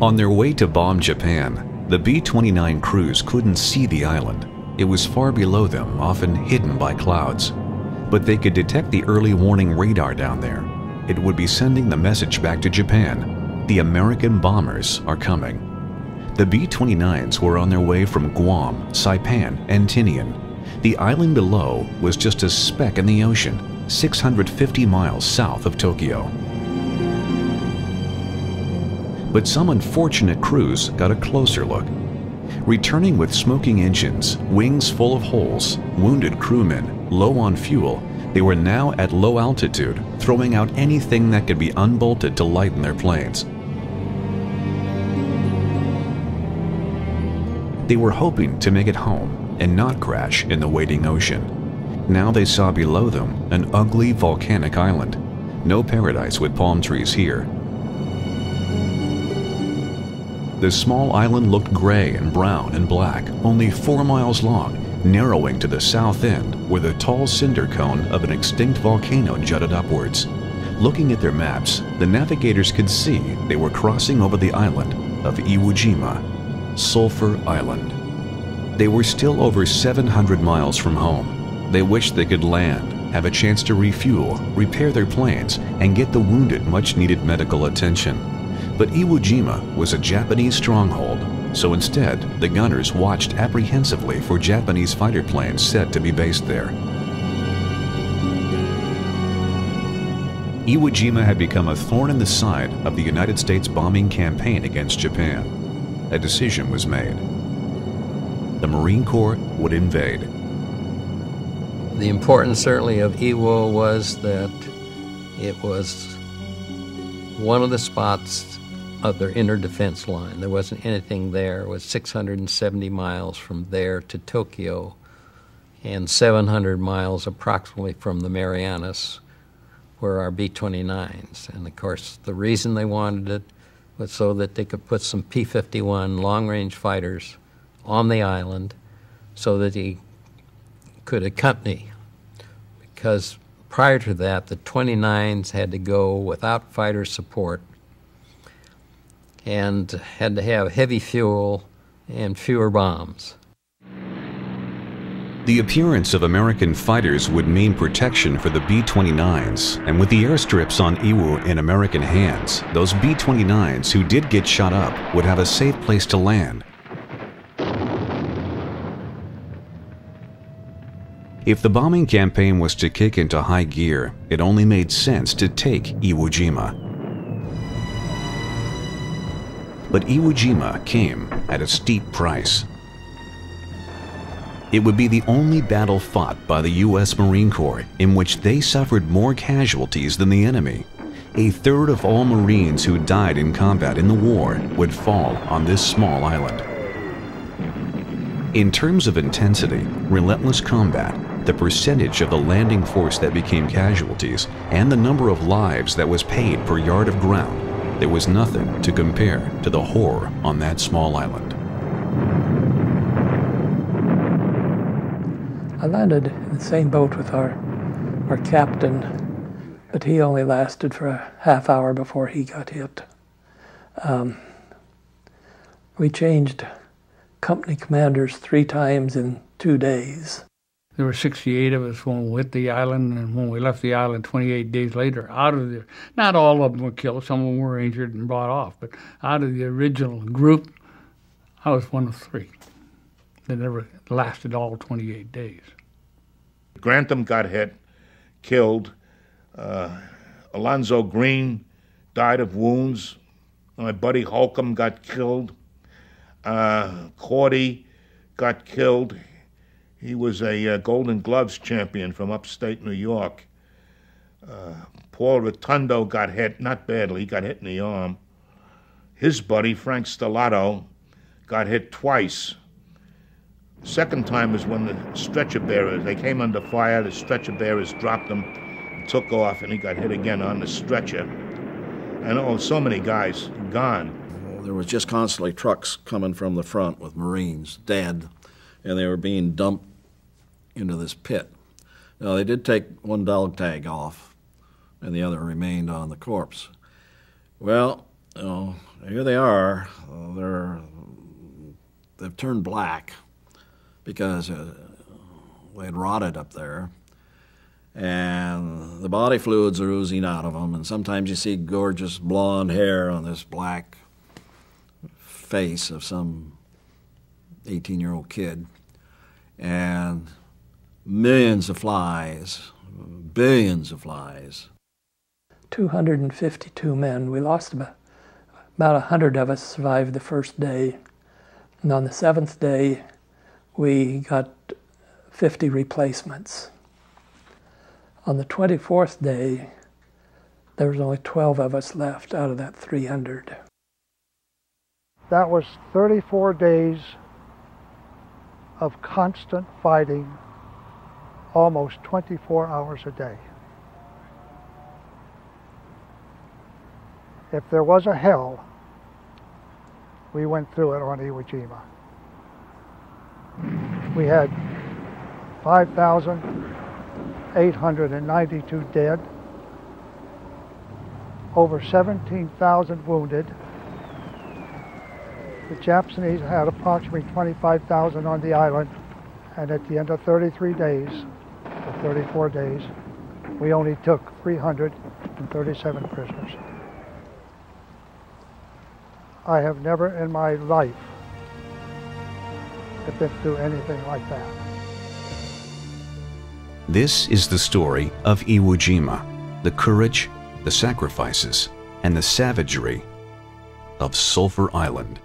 On their way to bomb Japan, the B-29 crews couldn't see the island. It was far below them, often hidden by clouds. But they could detect the early warning radar down there. It would be sending the message back to Japan. The American bombers are coming. The B-29s were on their way from Guam, Saipan, and Tinian. The island below was just a speck in the ocean, 650 miles south of Tokyo. But some unfortunate crews got a closer look. Returning with smoking engines, wings full of holes, wounded crewmen, low on fuel, they were now at low altitude, throwing out anything that could be unbolted to lighten their planes. They were hoping to make it home and not crash in the waiting ocean. Now they saw below them an ugly volcanic island. No paradise with palm trees here. The small island looked gray and brown and black, only 4 miles long, narrowing to the south end where the tall cinder cone of an extinct volcano jutted upwards. Looking at their maps, the navigators could see they were crossing over the island of Iwo Jima, Sulphur Island. They were still over 700 miles from home. They wished they could land, have a chance to refuel, repair their planes, and get the wounded much-needed medical attention. But Iwo Jima was a Japanese stronghold, so instead, the gunners watched apprehensively for Japanese fighter planes said to be based there. Iwo Jima had become a thorn in the side of the United States bombing campaign against Japan. A decision was made. The Marine Corps would invade. The importance certainly of Iwo was that it was one of the spots of their inner defense line. There wasn't anything there. It was 670 miles from there to Tokyo and 700 miles approximately from the Marianas were our B-29s. And of course, the reason they wanted it was so that they could put some P-51 long-range fighters on the island so that he could accompany. Because prior to that, the 29s had to go without fighter support and had to have heavy fuel and fewer bombs. The appearance of American fighters would mean protection for the B-29s, and with the airstrips on Iwo in American hands, those B-29s who did get shot up would have a safe place to land. If the bombing campaign was to kick into high gear, it only made sense to take Iwo Jima. But Iwo Jima came at a steep price. It would be the only battle fought by the U.S. Marine Corps in which they suffered more casualties than the enemy. A third of all Marines who died in combat in the war would fall on this small island. In terms of intensity, relentless combat, the percentage of the landing force that became casualties, and the number of lives that was paid per yard of ground, there was nothing to compare to the horror on that small island. I landed in the same boat with our captain, but he only lasted for a half hour before he got hit. We changed company commanders 3 times in 2 days. There were 68 of us when we hit the island, and when we left the island 28 days later, out of the, not all of them were killed, some of them were injured and brought off, but out of the original group, I was one of 3. They never lasted all 28 days. Grantham got hit, killed. Alonzo Green died of wounds. My buddy Holcomb got killed. Cordy got killed. He was a Golden Gloves champion from upstate New York. Paul Rotundo got hit, not badly, he got hit in the arm. His buddy, Frank Stellato, got hit twice. Second time was when the stretcher bearers, they came under fire, the stretcher bearers dropped him, took off, and he got hit again on the stretcher. And so many guys gone. There was just constantly trucks coming from the front with Marines dead, and they were being dumped into this pit. Now, they did take one dog tag off, and the other remained on the corpse. Well, here they are. They've turned black because they had rotted up there, and the body fluids are oozing out of them, and sometimes you see gorgeous blonde hair on this black face of some 18-year-old kid, and millions of flies, billions of flies. 252 men. We lost about 100 of us survived the first day. And on the 7th day, we got 50 replacements. On the 24th day, there was only 12 of us left out of that 300. That was 34 days of constant fighting, almost 24 hours a day. If there was a hell, we went through it on Iwo Jima. We had 5,892 dead, over 17,000 wounded. The Japanese had approximately 25,000 on the island, and at the end of 33 days, or 34 days, we only took 337 prisoners. I have never in my life been through anything like that. This is the story of Iwo Jima, the courage, the sacrifices, and the savagery of Sulphur Island.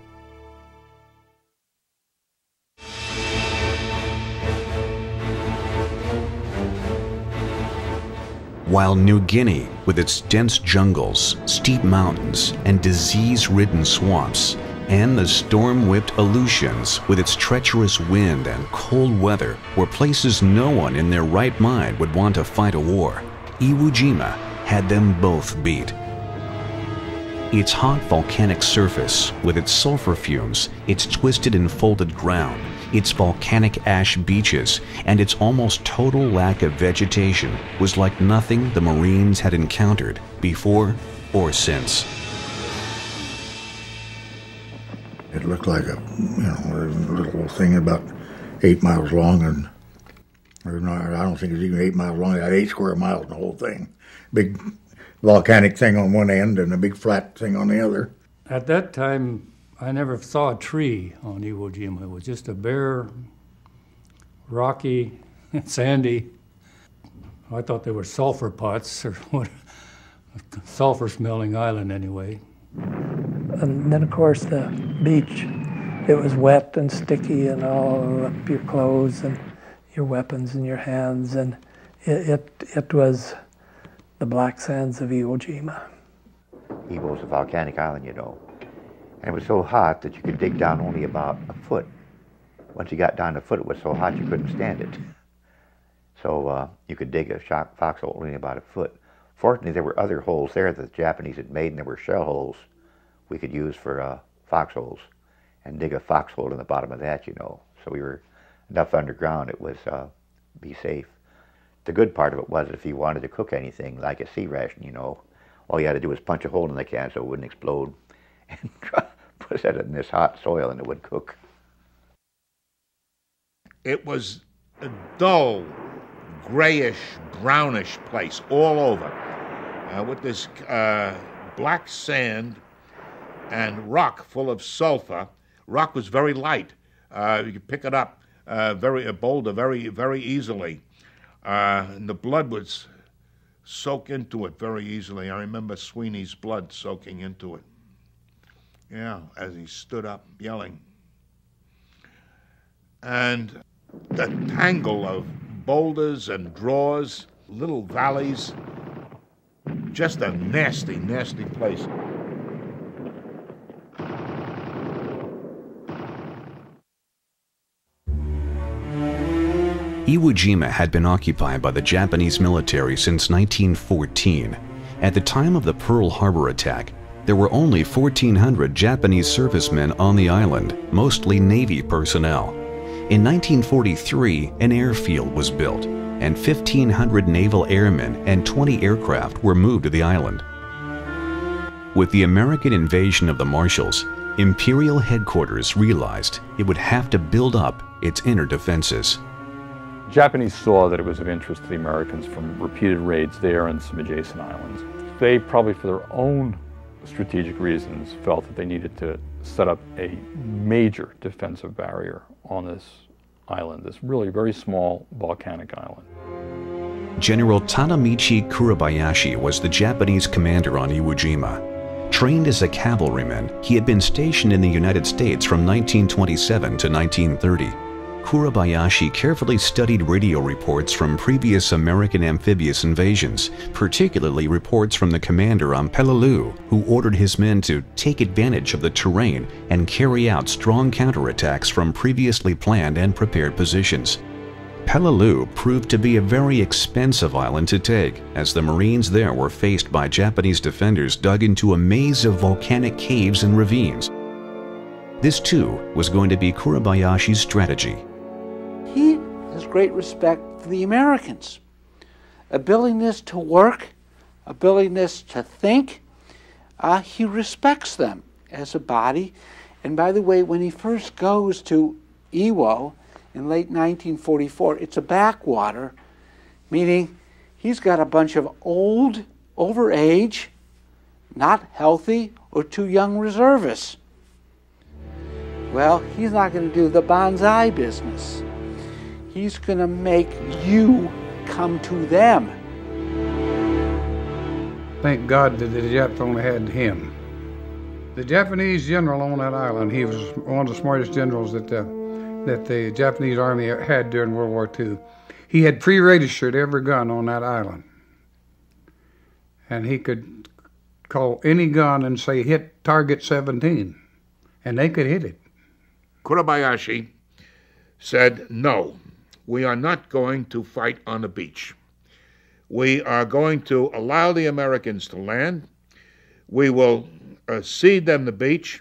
While New Guinea, with its dense jungles, steep mountains, and disease-ridden swamps, and the storm-whipped Aleutians, with its treacherous wind and cold weather, were places no one in their right mind would want to fight a war, Iwo Jima had them both beat. Its hot volcanic surface, with its sulfur fumes, its twisted and folded ground, its volcanic ash beaches, and its almost total lack of vegetation was like nothing the Marines had encountered before or since. It looked like a little thing about 8 miles long, and I don't think it was even 8 miles long. It had 8 square miles in the whole thing. Big volcanic thing on one end and a big flat thing on the other. At that time, I never saw a tree on Iwo Jima. It was just a bare, rocky, sandy. I thought they were sulfur pots, or what, sulfur-smelling island anyway. And then, of course, the beach, it was wet and sticky and all up your clothes and your weapons in your hands, and it was the black sands of Iwo Jima. Iwo was a volcanic island, you know. And it was so hot that you could dig down only about a foot. Once you got down a foot, it was so hot you couldn't stand it. So you could dig a foxhole only about a foot. Fortunately, there were other holes there that the Japanese had made, and there were shell holes we could use for foxholes, and dig a foxhole in the bottom of that, you know. So we were enough underground, it was be safe. The good part of it was if you wanted to cook anything, like a sea ration, you know, all you had to do was punch a hole in the can so it wouldn't explode, and put it in this hot soil and it would cook. It was a dull, grayish, brownish place all over, with this black sand and rock full of sulfur. Rock was very light. You could pick it up, a boulder, very easily. And the blood would soak into it very easily. I remember Sweeney's blood soaking into it. Yeah, as he stood up yelling. And the tangle of boulders and draws, little valleys, just a nasty, nasty place. Iwo Jima had been occupied by the Japanese military since 1914. At the time of the Pearl Harbor attack, there were only 1,400 Japanese servicemen on the island, mostly Navy personnel. In 1943, an airfield was built, and 1,500 naval airmen and 20 aircraft were moved to the island. With the American invasion of the Marshalls, Imperial headquarters realized it would have to build up its inner defenses. Japanese saw that it was of interest to the Americans from repeated raids there and some adjacent islands. They probably for their own strategic reasons felt that they needed to set up a major defensive barrier on this island, this really very small volcanic island. General Tanamichi Kurabayashi was the Japanese commander on Iwo Jima. Trained as a cavalryman, he had been stationed in the United States from 1927 to 1930. Kurabayashi carefully studied radio reports from previous American amphibious invasions, particularly reports from the commander on Peleliu, who ordered his men to take advantage of the terrain and carry out strong counterattacks from previously planned and prepared positions. Peleliu proved to be a very expensive island to take, as the Marines there were faced by Japanese defenders dug into a maze of volcanic caves and ravines. This too was going to be Kurabayashi's strategy. He has great respect for the Americans. A willingness to work, a willingness to think. He respects them as a body. And by the way, when he first goes to Iwo in late 1944, it's a backwater, meaning he's got a bunch of old, overage, not healthy, or too young reservists. Well, he's not going to do the bonsai business. He's going to make you come to them. Thank God that the Japs only had him. The Japanese general on that island, he was one of the smartest generals that the Japanese Army had during World War II. He had pre-registered every gun on that island. And he could call any gun and say, hit target 17. And they could hit it. Kurabayashi said, no, we are not going to fight on the beach. We are going to allow the Americans to land. We will cede them the beach,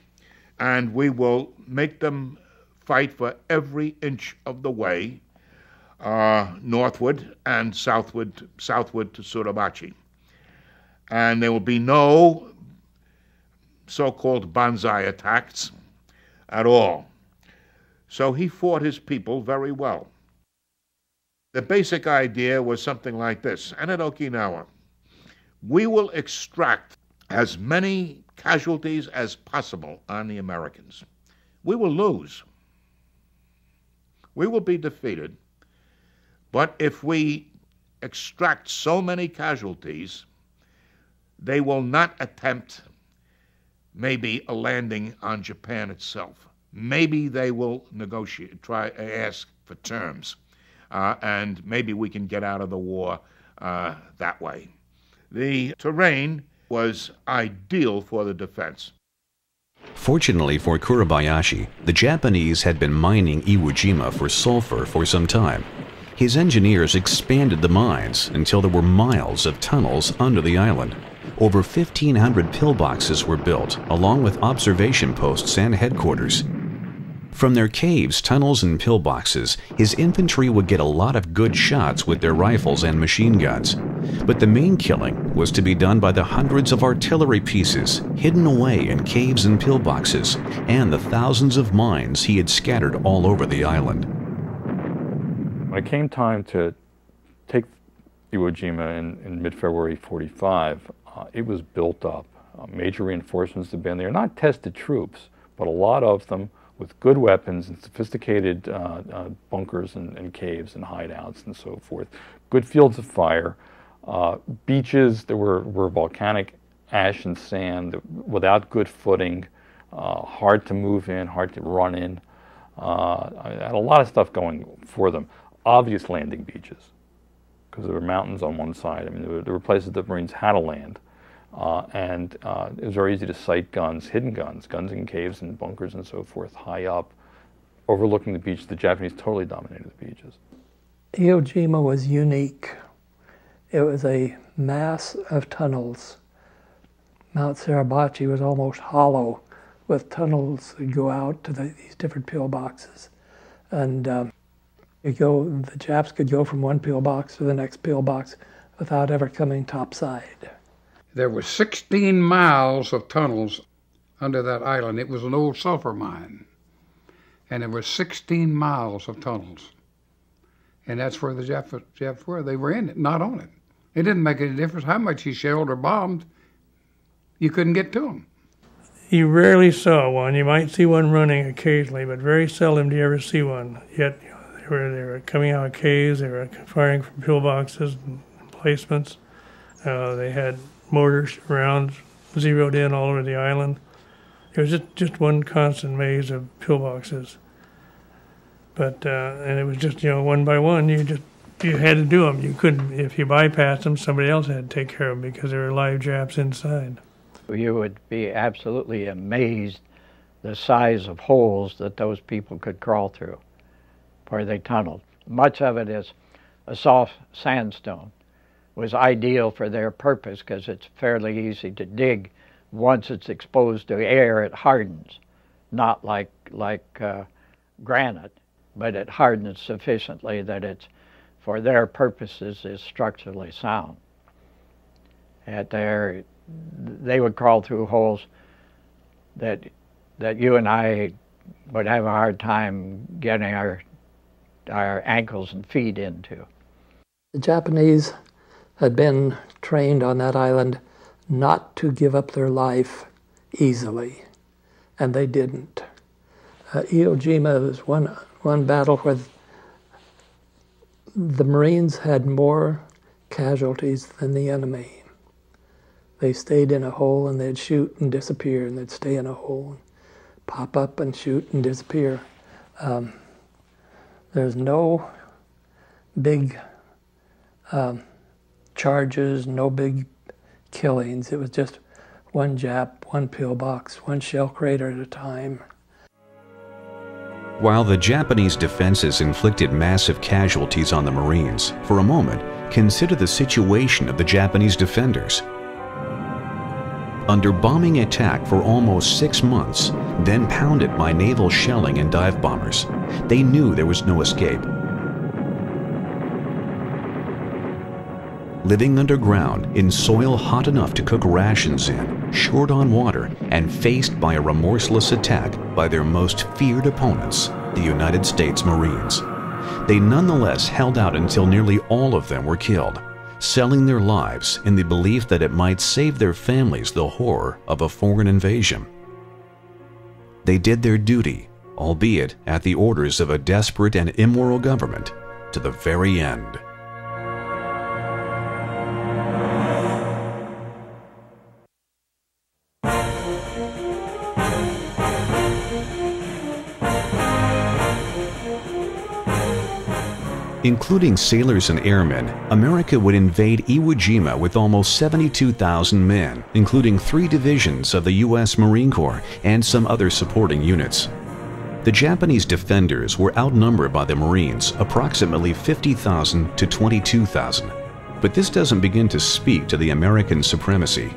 and we will make them fight for every inch of the way northward and southward to Suribachi. And there will be no so-called banzai attacks at all. So he fought his people very well. The basic idea was something like this. And at Okinawa, we will extract as many casualties as possible on the Americans. We will lose. We will be defeated. But if we extract so many casualties, they will not attempt maybe a landing on Japan itself. Maybe they will negotiate, ask for terms, and maybe we can get out of the war that way. The terrain was ideal for the defense. Fortunately for Kurabayashi, the Japanese had been mining Iwo Jima for sulfur for some time. His engineers expanded the mines until there were miles of tunnels under the island. Over 1,500 pillboxes were built, along with observation posts and headquarters. From their caves, tunnels, and pillboxes, his infantry would get a lot of good shots with their rifles and machine guns. But the main killing was to be done by the hundreds of artillery pieces hidden away in caves and pillboxes, and the thousands of mines he had scattered all over the island. When it came time to take Iwo Jima in mid-February 45, it was built up. Major reinforcements had been there, not tested troops, but a lot of them with good weapons and sophisticated bunkers and caves and hideouts and so forth. Good fields of fire, beaches that were volcanic ash and sand without good footing, hard to move in, hard to run in. Had a lot of stuff going for them. Obvious landing beaches, because there were mountains on one side. I mean, there were places that Marines had to land. And it was very easy to sight guns, hidden guns in caves and bunkers and so forth, high up, overlooking the beach. The Japanese totally dominated the beaches. Iwo Jima was unique. It was a mass of tunnels. Mount Suribachi was almost hollow, with tunnels that go out to these different pillboxes. And the Japs could go from one pillbox to the next pillbox without ever coming topside. There were 16 miles of tunnels under that island. It was an old sulfur mine. And there were 16 miles of tunnels. And that's where the Japs were. They were in it, not on it. It didn't make any difference how much he shelled or bombed. You couldn't get to them. You rarely saw one. You might see one running occasionally, but very seldom do you ever see one. Yet they were coming out of caves. They were firing from pillboxes and emplacements. They had mortar rounds zeroed in all over the island. It was just one constant maze of pillboxes. But and it was just, one by one. You had to do them. You couldn't, if you bypassed them, somebody else had to take care of them because there were live Japs inside. You would be absolutely amazed the size of holes that those people could crawl through where they tunneled. Much of it is a soft sandstone. It was ideal for their purpose because it's fairly easy to dig. Once it's exposed to air, it hardens. Not like granite, but it hardens sufficiently that it's, for their purposes, is structurally sound. They would crawl through holes that you and I would have a hard time getting our ankles and feet into. The Japanese had been trained on that island not to give up their life easily, and they didn't. Iwo Jima was one battle where the Marines had more casualties than the enemy. They stayed in a hole and they'd shoot and disappear, and they'd stay in a hole and pop up and shoot and disappear. There's no big charges, no big killings. It was just one Jap, one pillbox, one shell crater at a time. While the Japanese defenses inflicted massive casualties on the Marines, for a moment, consider the situation of the Japanese defenders. Under bombing attack for almost 6 months, then pounded by naval shelling and dive bombers, they knew there was no escape. Living underground in soil hot enough to cook rations in, short on water, and faced by a remorseless attack by their most feared opponents, the United States Marines. They nonetheless held out until nearly all of them were killed, selling their lives in the belief that it might save their families the horror of a foreign invasion. They did their duty, albeit at the orders of a desperate and immoral government, to the very end. Including sailors and airmen, America would invade Iwo Jima with almost 72,000 men, including 3 divisions of the U.S. Marine Corps and some other supporting units. The Japanese defenders were outnumbered by the Marines, approximately 50,000 to 22,000. But this doesn't begin to speak to the American supremacy.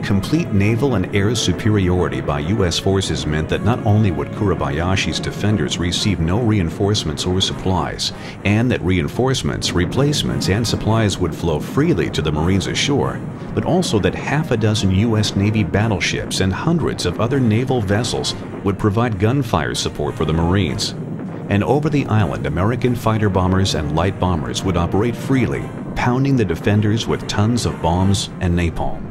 Complete naval and air superiority by U.S. forces meant that not only would Kurabayashi's defenders receive no reinforcements or supplies, and that reinforcements, replacements, and supplies would flow freely to the Marines ashore, but also that half a dozen U.S. Navy battleships and hundreds of other naval vessels would provide gunfire support for the Marines. And over the island, American fighter bombers and light bombers would operate freely, pounding the defenders with tons of bombs and napalm.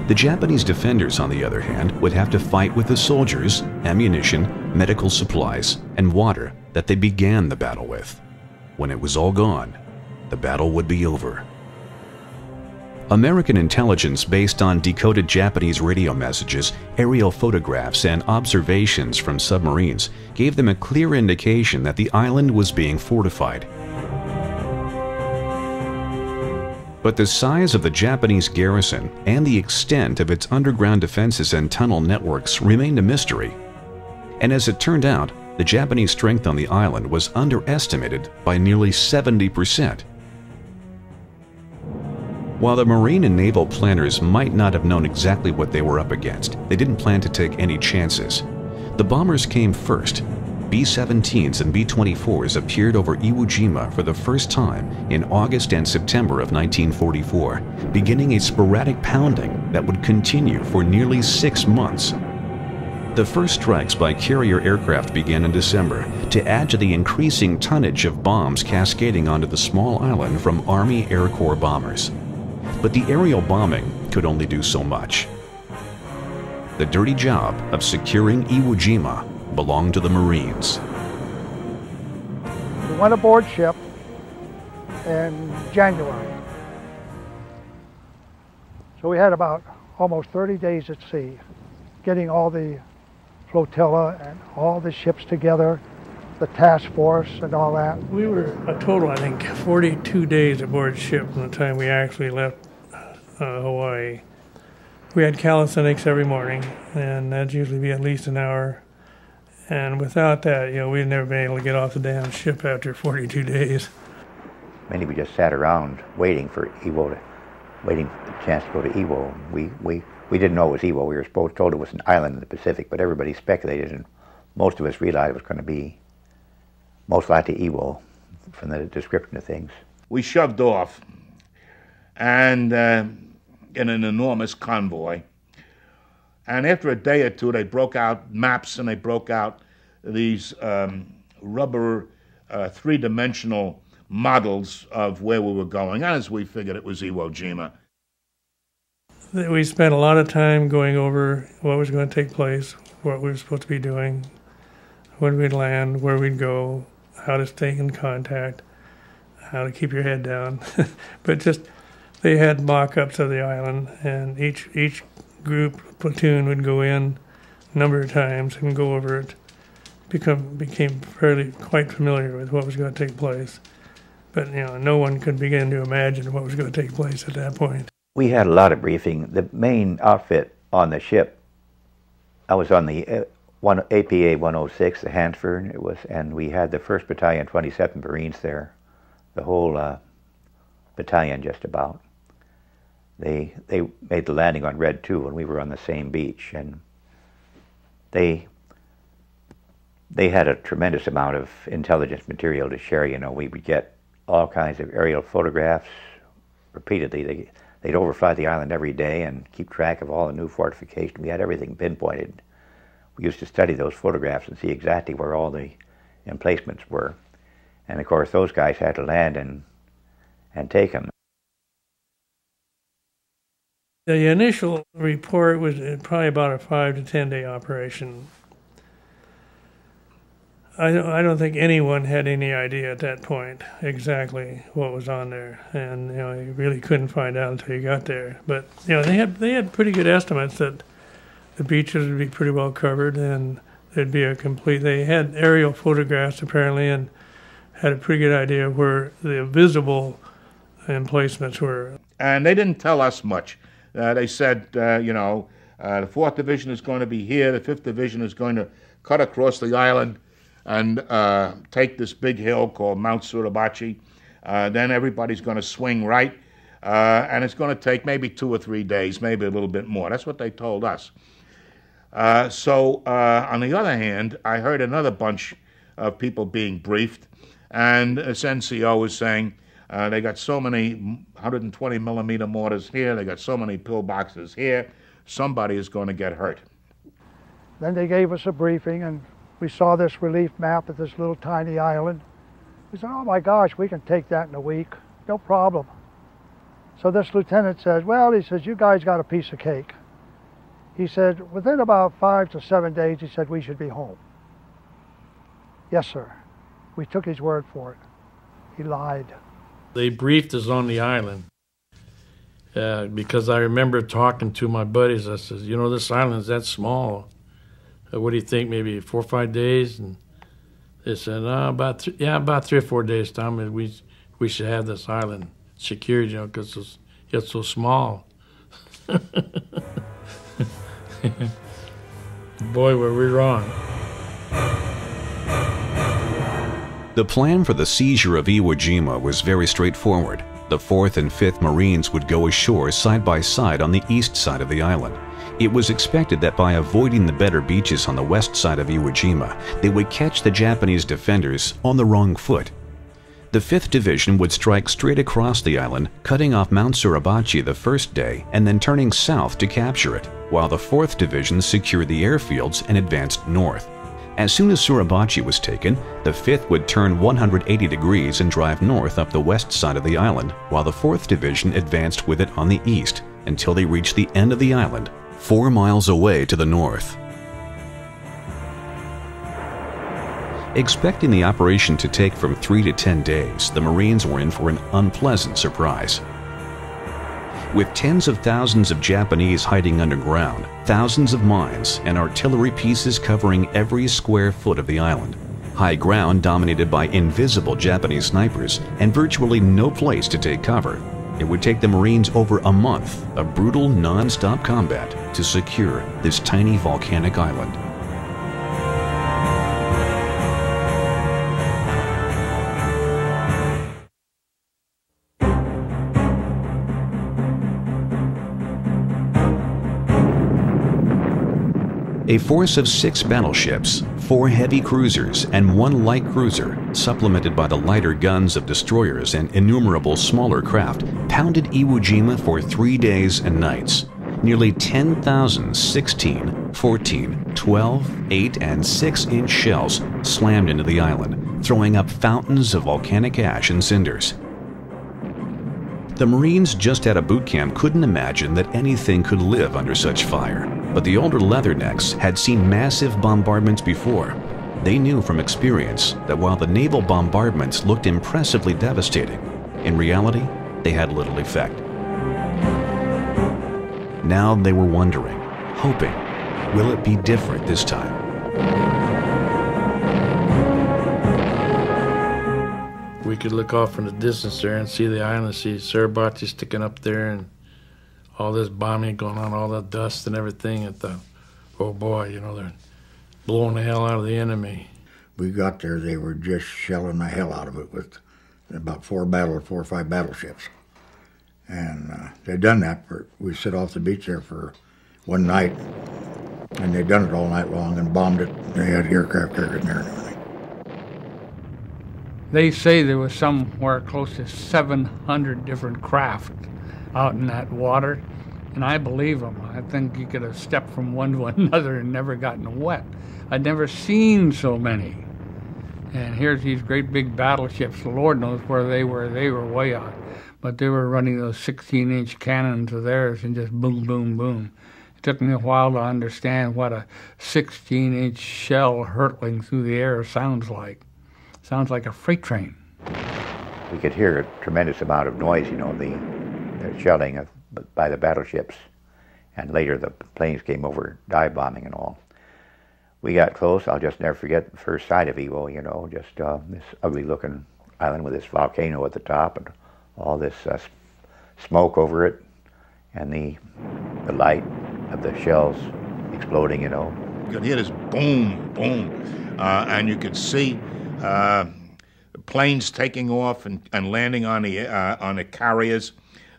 The Japanese defenders, on the other hand, would have to fight with the soldiers, ammunition, medical supplies, and water that they began the battle with. When it was all gone, the battle would be over. American intelligence based on decoded Japanese radio messages, aerial photographs, and observations from submarines gave them a clear indication that the island was being fortified. But the size of the Japanese garrison and the extent of its underground defenses and tunnel networks remained a mystery. And as it turned out, the Japanese strength on the island was underestimated by nearly 70%. While the Marine and naval planners might not have known exactly what they were up against, they didn't plan to take any chances. The bombers came first, B-17s and B-24s appeared over Iwo Jima for the first time in August and September of 1944, beginning a sporadic pounding that would continue for nearly 6 months. The first strikes by carrier aircraft began in December to add to the increasing tonnage of bombs cascading onto the small island from Army Air Corps bombers. But the aerial bombing could only do so much. The dirty job of securing Iwo Jima belonged to the Marines. We went aboard ship in January. So we had about almost 30 days at sea, getting all the flotilla and all the ships together, the task force and all that. We were a total, I think, 42 days aboard ship from the time we actually left Hawaii. We had calisthenics every morning, and that'd usually be at least an hour. And without that, we'd never been able to get off the damn ship after 42 days. Many we just sat around waiting for Iwo, waiting for the chance to go to Iwo. We didn't know it was Iwo. We were told it was an island in the Pacific, but everybody speculated, and most of us realized it was going to be most likely Iwo from the description of things. We shoved off, and in an enormous convoy. And after a day or two, they broke out maps and they broke out these rubber three-dimensional models of where we were going. And as we figured, it was Iwo Jima. We spent a lot of time going over what was going to take place, what we were supposed to be doing, when we'd land, where we'd go, how to stay in contact, how to keep your head down. But just, they had mock-ups of the island, and each group, platoon would go in a number of times and go over it, became quite familiar with what was going to take place. But no one could begin to imagine what was going to take place at that point. We had a lot of briefing. The main outfit on the ship, I was on the APA 106, the Hansford, and we had the 1st Battalion, 27th Marines there, the whole battalion just about. They made the landing on Red 2 and we were on the same beach, and they had a tremendous amount of intelligence material to share. We would get all kinds of aerial photographs repeatedly. They'd overfly the island every day and keep track of all the new fortification. We had everything pinpointed. We used to study those photographs and see exactly where all the emplacements were. And of course, those guys had to land and take them. The initial report was probably about a 5 to 10 day operation. I don't think anyone had any idea at that point exactly what was on there, and you really couldn't find out until you got there. But they had pretty good estimates that the beaches would be pretty well covered, and there'd be a complete. They had aerial photographs apparently, and had a pretty good idea of where the visible emplacements were. And they didn't tell us much. They said, the 4th Division is going to be here, the 5th Division is going to cut across the island and take this big hill called Mount Suribachi. Then everybody's going to swing right, and it's going to take maybe 2 or 3 days, maybe a little bit more. That's what they told us. So on the other hand, I heard another bunch of people being briefed, and this NCO was saying they got so many 120 millimeter mortars here, they got so many pillboxes here, somebody is going to get hurt. Then they gave us a briefing, and we saw this relief map of this little tiny island. We said, oh my gosh, we can take that in a week, no problem. So this lieutenant says, well, he says, you guys got a piece of cake. He said, within about 5 to 7 days, he said, we should be home. Yes, sir. We took his word for it. He lied. They briefed us on the island because I remember talking to my buddies. I said, this island's that small. What do you think, maybe 4 or 5 days? And they said, about 3 or 4 days, Tom, we should have this island secured, because it's so small. Boy, were we wrong. The plan for the seizure of Iwo Jima was very straightforward. The 4th and 5th Marines would go ashore side by side on the east side of the island. It was expected that by avoiding the better beaches on the west side of Iwo Jima, they would catch the Japanese defenders on the wrong foot. The 5th Division would strike straight across the island, cutting off Mount Suribachi the first day and then turning south to capture it, while the 4th Division secured the airfields and advanced north. As soon as Suribachi was taken, the 5th would turn 180 degrees and drive north up the west side of the island, while the 4th Division advanced with it on the east until they reached the end of the island, 4 miles away to the north. Expecting the operation to take from 3 to 10 days, the Marines were in for an unpleasant surprise. With tens of thousands of Japanese hiding underground, thousands of mines, and artillery pieces covering every square foot of the island, high ground dominated by invisible Japanese snipers, and virtually no place to take cover, it would take the Marines over a month of brutal, non-stop combat to secure this tiny volcanic island. A force of 6 battleships, 4 heavy cruisers, and 1 light cruiser, supplemented by the lighter guns of destroyers and innumerable smaller craft, pounded Iwo Jima for 3 days and nights. Nearly 10,000 16, 14, 12, 8, and 6-inch shells slammed into the island, throwing up fountains of volcanic ash and cinders. The Marines just out of boot camp couldn't imagine that anything could live under such fire. But the older Leathernecks had seen massive bombardments before. They knew from experience that while the naval bombardments looked impressively devastating, in reality, they had little effect. Now they were wondering, hoping, will it be different this time? We could look off in the distance there and see the island, see Suribachi sticking up there, and all this bombing going on, all the dust and everything. And thought, oh boy, you know, they're blowing the hell out of the enemy. We got there, they were just shelling the hell out of it with about 4 or 5 battleships. And they'd done that. We sit off the beach there for one night, and they'd done it all night long and bombed it. They had aircraft carriers in there and everything. They say there was somewhere close to 700 different craft out in that water, and I believe them. I think you could have stepped from one to another and never gotten wet. I'd never seen so many. And here's these great big battleships. Lord knows where they were. They were way out. But they were running those 16-inch cannons of theirs and just boom, boom, boom. It took me a while to understand what a 16-inch shell hurtling through the air sounds like. Sounds like a freight train. We could hear a tremendous amount of noise, you know, the shelling by the battleships, and later the planes came over dive bombing and all. We got close. I'll just never forget the first sight of Iwo, you know, just this ugly looking island with this volcano at the top and all this smoke over it, and the light of the shells exploding, you know. You could hear this boom, boom, and you could see planes taking off and landing on the carriers.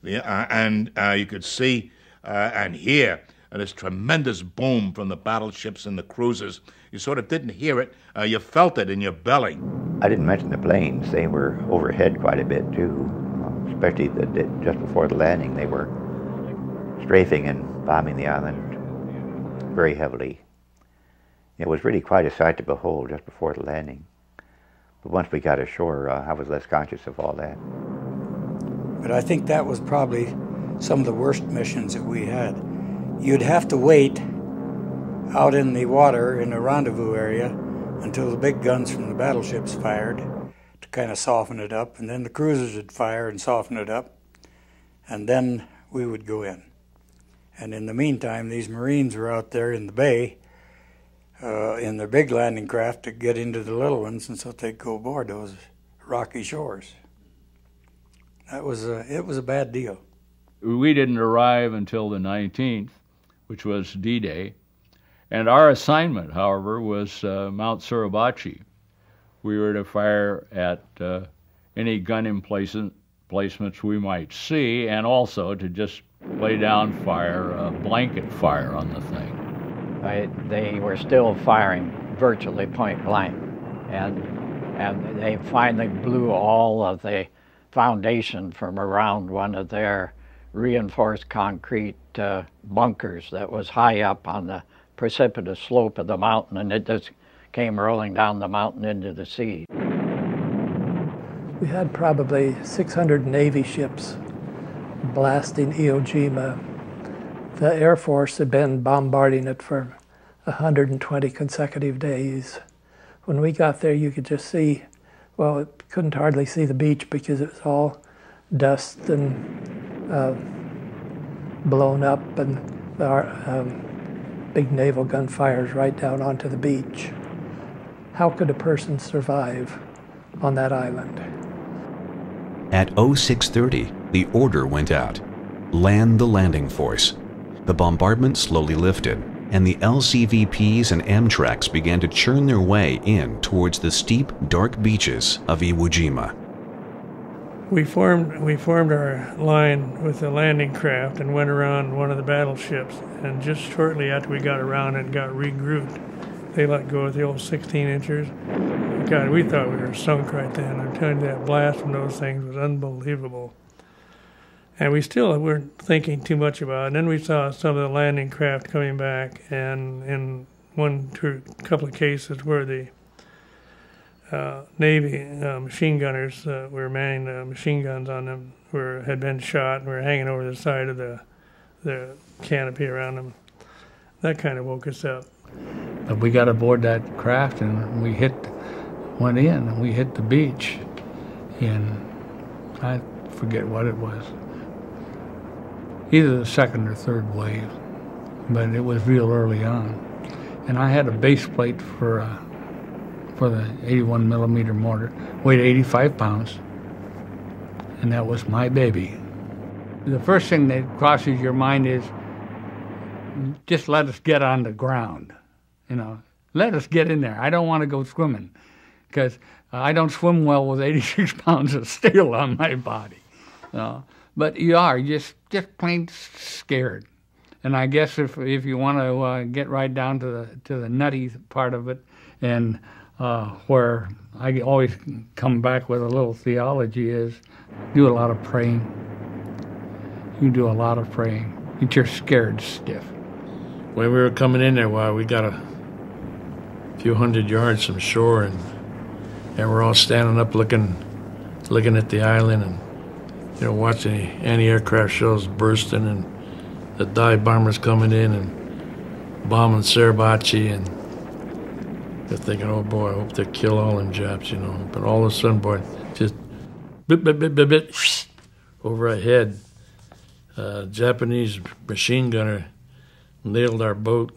And you could see and hear this tremendous boom from the battleships and the cruisers. You sort of didn't hear it, you felt it in your belly. I didn't mention the planes. They were overhead quite a bit too, especially just before the landing. They were strafing and bombing the island very heavily. It was really quite a sight to behold just before the landing. But once we got ashore, I was less conscious of all that. But I think that was probably some of the worst missions that we had. You'd have to wait out in the water in the rendezvous area until the big guns from the battleships fired to kind of soften it up, and then the cruisers would fire and soften it up, and then we would go in. And in the meantime, these Marines were out there in the bay in their big landing craft to get into the little ones, and so they'd go aboard those rocky shores. It was a bad deal. We didn't arrive until the 19th, which was D-Day, and our assignment, however, was Mount Suribachi. We were to fire at any gun emplacement placements we might see, and also to just lay down fire, blanket fire on the thing. They were still firing virtually point blank, and they finally blew all of the foundation from around one of their reinforced concrete bunkers that was high up on the precipitous slope of the mountain, and it just came rolling down the mountain into the sea. We had probably 600 Navy ships blasting Iwo Jima. The Air Force had been bombarding it for 120 consecutive days. When we got there, you could just see, well, it couldn't hardly see the beach because it was all dust and blown up, and our big naval gunfires right down onto the beach. How could a person survive on that island? At 0630, the order went out. Land the landing force. The bombardment slowly lifted, and the LCVPs and Amtraks began to churn their way in towards the steep, dark beaches of Iwo Jima. We formed our line with the landing craft and went around one of the battleships, and just shortly after we got around and got regrouped, they let go of the old 16-inchers. God, we thought we were sunk right then. I'm telling you, that blast from those things was unbelievable. And we still weren't thinking too much about it. And then we saw some of the landing craft coming back, and in couple of cases where the Navy machine gunners were manning the machine guns on them had been shot and were hanging over the side of the canopy around them. That kind of woke us up. But we got aboard that craft and we went in and we hit the beach, and I forget what it was. Either the second or third wave, but it was real early on. And I had a base plate for the 81 millimeter mortar, weighed 85 pounds, and that was my baby. The first thing that crosses your mind is, just let us get on the ground, let us get in there. I don't want to go swimming, because I don't swim well with 86 pounds of steel on my body. But you are just plain scared. And I guess if you want to get right down to the nutty part of it, and where I always come back with a little theology, is do a lot of praying. You do a lot of praying. Get your scared stiff. When we were coming in there, we got a few hundred yards from shore, and we're all standing up looking at the island, and watching the anti-aircraft shells bursting, and the dive bombers coming in and bombing Suribachi, and they're thinking, oh boy, I hope they kill all them Japs, But all of a sudden, boy, just bit, over our head, Japanese machine gunner nailed our boat.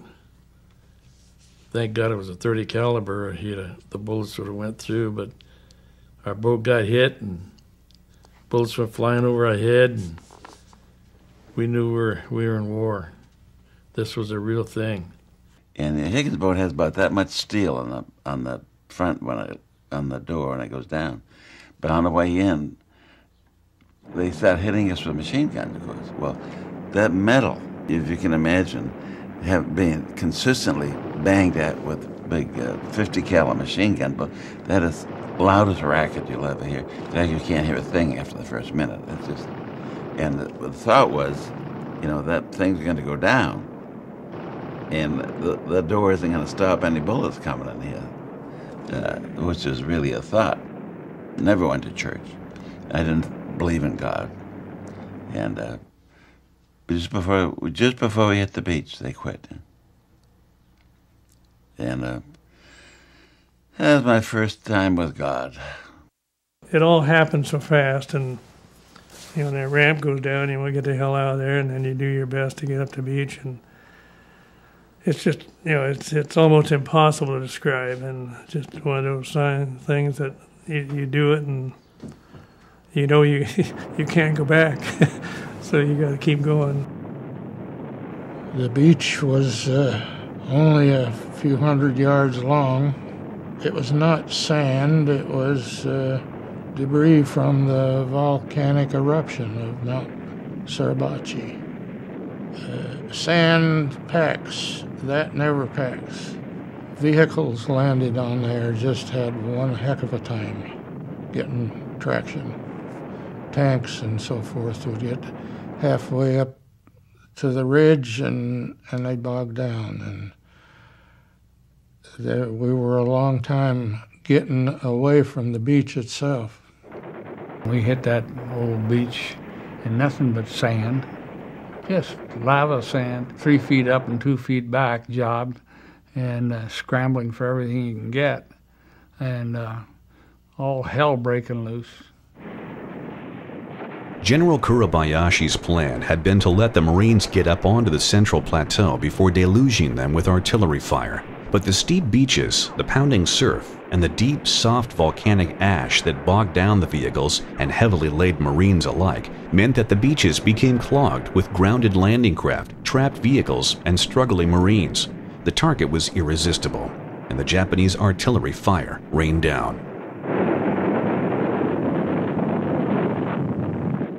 Thank God it was a .30 caliber. The bullets sort of went through, but our boat got hit, and bullets went flying over our head, and we knew we were in war. This was a real thing. And the Higgins boat has about that much steel on the front on the door when it goes down. But on the way in, they start hitting us with machine guns, of course. Well, that metal, if you can imagine, being consistently banged at with big 50 caliber machine gun, but that is the loudest racket you'll ever hear. In fact, you can't hear a thing after the first minute. It's just, and the thought was, that thing's going to go down, and the door isn't going to stop any bullets coming in here, which is really a thought. Never went to church. I didn't believe in God, and just before we hit the beach, they quit. And that was my first time with God. It all happened so fast, and that ramp goes down, you want to get the hell out of there, and then you do your best to get up to the beach, and it's just, it's almost impossible to describe, and just one of those things that you do it, and you can't go back, so you got to keep going. The beach was only a few hundred yards long. It was not sand, it was debris from the volcanic eruption of Mount Suribachi. Sand packs, that never packs. Vehicles landed on there just had one heck of a time getting traction. Tanks and so forth would get halfway up to the ridge and they bogged down. And we were a long time getting away from the beach itself. We hit that old beach and nothing but sand, just lava sand, 3 feet up and 2 feet back job, and scrambling for everything you can get, and all hell breaking loose. General Kurabayashi's plan had been to let the Marines get up onto the central plateau before deluging them with artillery fire. But the steep beaches, the pounding surf, and the deep, soft volcanic ash that bogged down the vehicles and heavily laden Marines alike meant that the beaches became clogged with grounded landing craft, trapped vehicles, and struggling Marines. The target was irresistible, and the Japanese artillery fire rained down.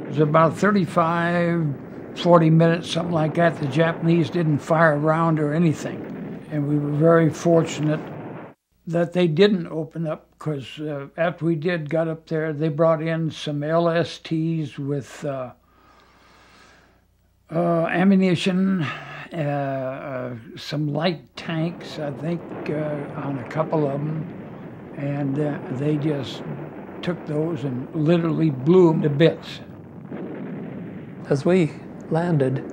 It was about 35, 40 minutes, something like that. The Japanese didn't fire a round or anything. And we were very fortunate that they didn't open up, because after we got up there, they brought in some LSTs with ammunition, some light tanks, I think, on a couple of them. And they just took those and literally blew them to bits. As we landed,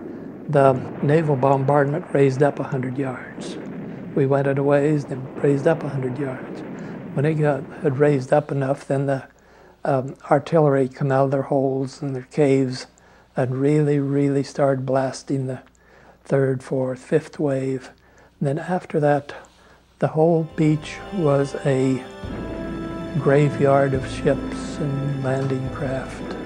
the naval bombardment raised up 100 yards. We went at a ways, then raised up 100 yards. When it had raised up enough, then the artillery come out of their holes and their caves and really started blasting the 3rd, 4th, 5th wave. And then after that, the whole beach was a graveyard of ships and landing craft.